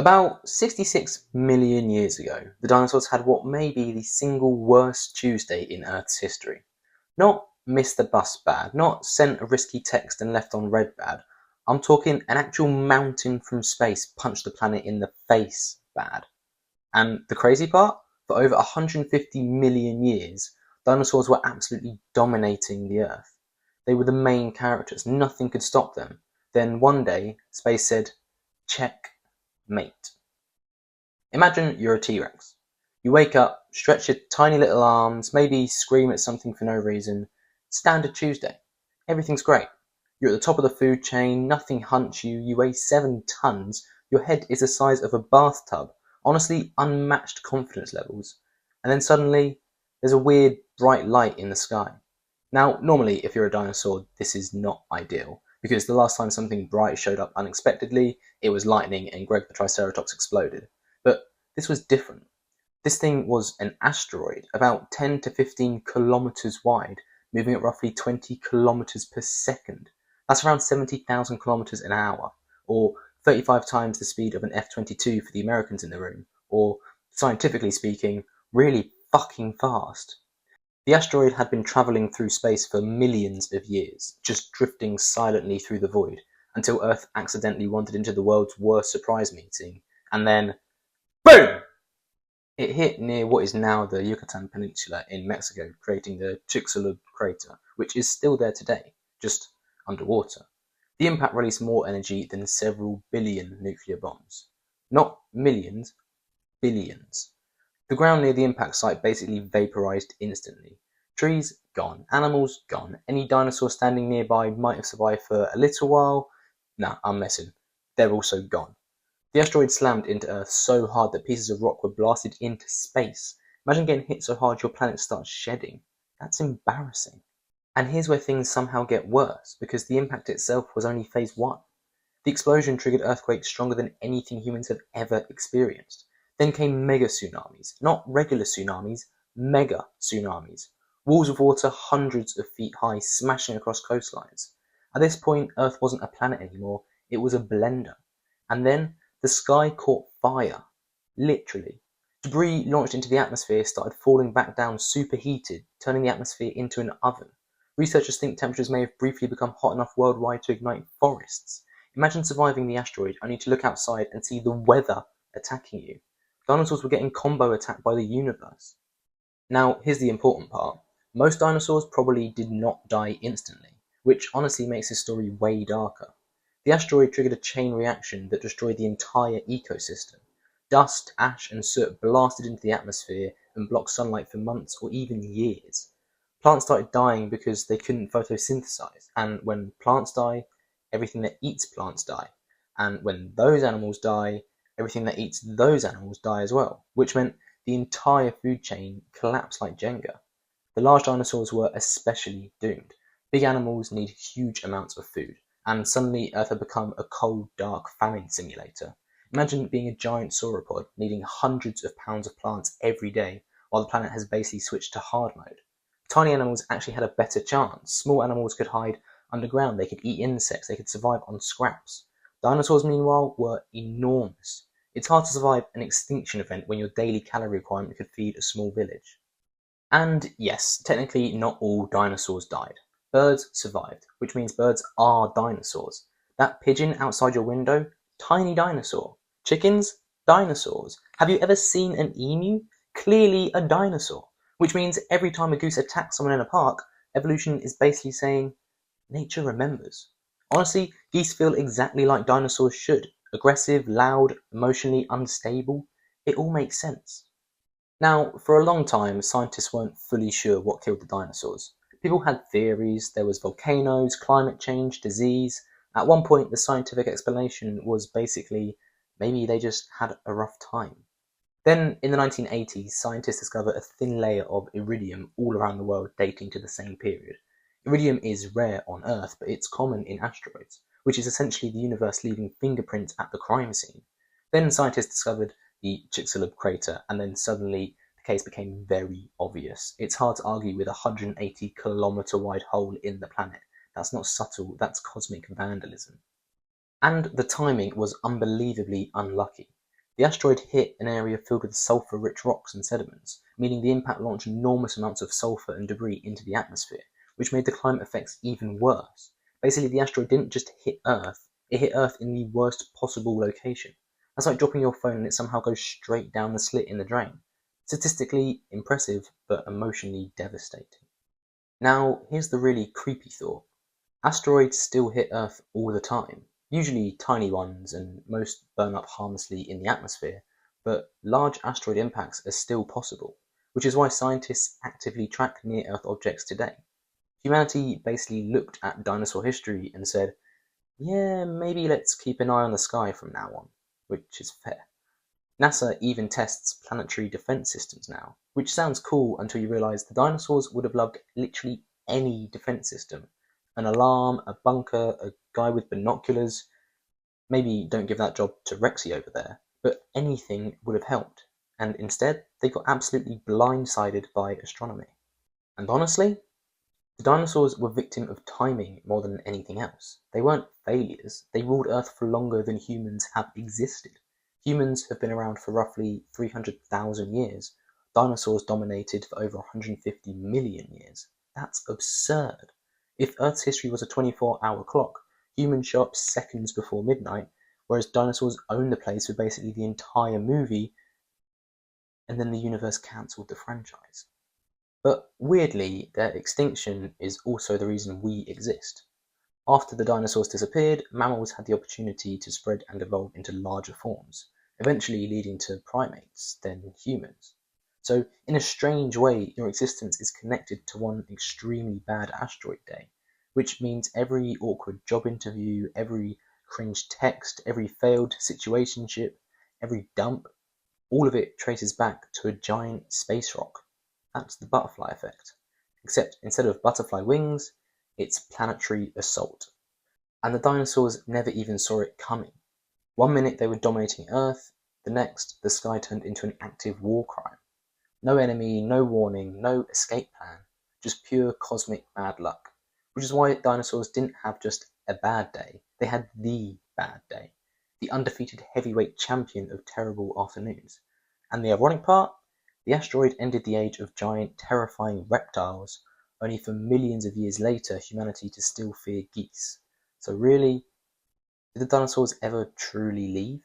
About 66 million years ago, the dinosaurs had what may be the single worst Tuesday in Earth's history. Not missed the bus bad, not sent a risky text and left on red bad. I'm talking an actual mountain from space punched the planet in the face bad. And the crazy part? For over 150 million years, dinosaurs were absolutely dominating the Earth. They were the main characters, nothing could stop them. Then one day, space said, check mate. Imagine you're a T-Rex. You wake up, stretch your tiny little arms, maybe scream at something for no reason. Standard Tuesday. Everything's great. You're at the top of the food chain, nothing hunts you, you weigh 7 tons, your head is the size of a bathtub. Honestly, unmatched confidence levels. And then suddenly, there's a weird bright light in the sky. Now, normally, if you're a dinosaur, this is not ideal, because the last time something bright showed up unexpectedly, it was lightning and Greg the Triceratops exploded. But this was different. This thing was an asteroid, about 10 to 15 kilometers wide, moving at roughly 20 kilometers per second. That's around 70,000 kilometers an hour, or 35 times the speed of an F-22 for the Americans in the room, or, scientifically speaking, really fucking fast. The asteroid had been travelling through space for millions of years, just drifting silently through the void, until Earth accidentally wandered into the world's worst surprise meeting, and then BOOM! It hit near what is now the Yucatan Peninsula in Mexico, creating the Chicxulub crater, which is still there today, just underwater. The impact released more energy than several billion nuclear bombs. Not millions, billions. The ground near the impact site basically vaporized instantly. Trees gone, animals gone, any dinosaur standing nearby might have survived for a little while. Nah, I'm messing. They're also gone. The asteroid slammed into Earth so hard that pieces of rock were blasted into space. Imagine getting hit so hard your planet starts shedding. That's embarrassing. And here's where things somehow get worse, because the impact itself was only phase 1. The explosion triggered earthquakes stronger than anything humans have ever experienced. Then came mega tsunamis, not regular tsunamis, mega tsunamis. Walls of water hundreds of feet high smashing across coastlines. At this point, Earth wasn't a planet anymore, it was a blender. And then the sky caught fire. Literally. Debris launched into the atmosphere started falling back down superheated, turning the atmosphere into an oven. Researchers think temperatures may have briefly become hot enough worldwide to ignite forests. Imagine surviving the asteroid only to look outside and see the weather attacking you. Dinosaurs were getting combo attacked by the universe. Now, here's the important part. Most dinosaurs probably did not die instantly, which honestly makes this story way darker. The asteroid triggered a chain reaction that destroyed the entire ecosystem. Dust, ash, and soot blasted into the atmosphere and blocked sunlight for months or even years. Plants started dying because they couldn't photosynthesize, and when plants die, everything that eats plants die. And when those animals die, everything that eats those animals die as well, which meant the entire food chain collapsed like Jenga. The large dinosaurs were especially doomed. Big animals need huge amounts of food, and suddenly Earth had become a cold, dark famine simulator. Imagine being a giant sauropod needing hundreds of pounds of plants every day, while the planet has basically switched to hard mode. Tiny animals actually had a better chance. Small animals could hide underground, they could eat insects, they could survive on scraps. Dinosaurs, meanwhile, were enormous. It's hard to survive an extinction event when your daily calorie requirement could feed a small village. And yes, technically not all dinosaurs died. Birds survived, which means birds are dinosaurs. That pigeon outside your window, tiny dinosaur. Chickens, dinosaurs. Have you ever seen an emu? Clearly a dinosaur. Which means every time a goose attacks someone in a park, evolution is basically saying, nature remembers. Honestly, geese feel exactly like dinosaurs should. Aggressive, loud, emotionally unstable. It all makes sense. Now, for a long time, scientists weren't fully sure what killed the dinosaurs. People had theories. There was volcanoes, climate change, disease. At one point, the scientific explanation was basically maybe they just had a rough time. Then, in the 1980s, scientists discovered a thin layer of iridium all around the world dating to the same period. Iridium is rare on Earth, but it's common in asteroids, which is essentially the universe leaving fingerprints at the crime scene. Then scientists discovered the Chicxulub crater, and then suddenly the case became very obvious. It's hard to argue with a 180-kilometer wide hole in the planet. That's not subtle, that's cosmic vandalism. And the timing was unbelievably unlucky. The asteroid hit an area filled with sulfur-rich rocks and sediments, meaning the impact launched enormous amounts of sulfur and debris into the atmosphere, which made the climate effects even worse. Basically, the asteroid didn't just hit Earth, it hit Earth in the worst possible location. That's like dropping your phone and it somehow goes straight down the slit in the drain. Statistically impressive, but emotionally devastating. Now, here's the really creepy thought. Asteroids still hit Earth all the time, usually tiny ones, and most burn up harmlessly in the atmosphere, but large asteroid impacts are still possible, which is why scientists actively track near-Earth objects today. Humanity basically looked at dinosaur history and said, yeah, maybe let's keep an eye on the sky from now on, which is fair. NASA even tests planetary defense systems now, which sounds cool until you realize the dinosaurs would have loved literally any defense system. An alarm, a bunker, a guy with binoculars. Maybe don't give that job to Rexy over there, but anything would have helped. And instead, they got absolutely blindsided by astronomy. And honestly, the dinosaurs were victim of timing more than anything else. They weren't failures, they ruled Earth for longer than humans have existed. Humans have been around for roughly 300,000 years. Dinosaurs dominated for over 150 million years. That's absurd. If Earth's history was a 24-hour clock, humans show up seconds before midnight, whereas dinosaurs own the place for basically the entire movie, and then the universe cancelled the franchise. But weirdly, their extinction is also the reason we exist. After the dinosaurs disappeared, mammals had the opportunity to spread and evolve into larger forms, eventually leading to primates, then humans. So, in a strange way, your existence is connected to one extremely bad asteroid day, which means every awkward job interview, every cringe text, every failed situationship, every dump, all of it traces back to a giant space rock. That's the butterfly effect. Except instead of butterfly wings, it's planetary assault. And the dinosaurs never even saw it coming. One minute they were dominating Earth, the next the sky turned into an active war crime. No enemy, no warning, no escape plan, just pure cosmic bad luck. Which is why dinosaurs didn't have just a bad day, they had the bad day. The undefeated heavyweight champion of terrible afternoons. And the ironic part? The asteroid ended the age of giant, terrifying reptiles, only for millions of years later humanity to still fear geese. So really, did the dinosaurs ever truly leave?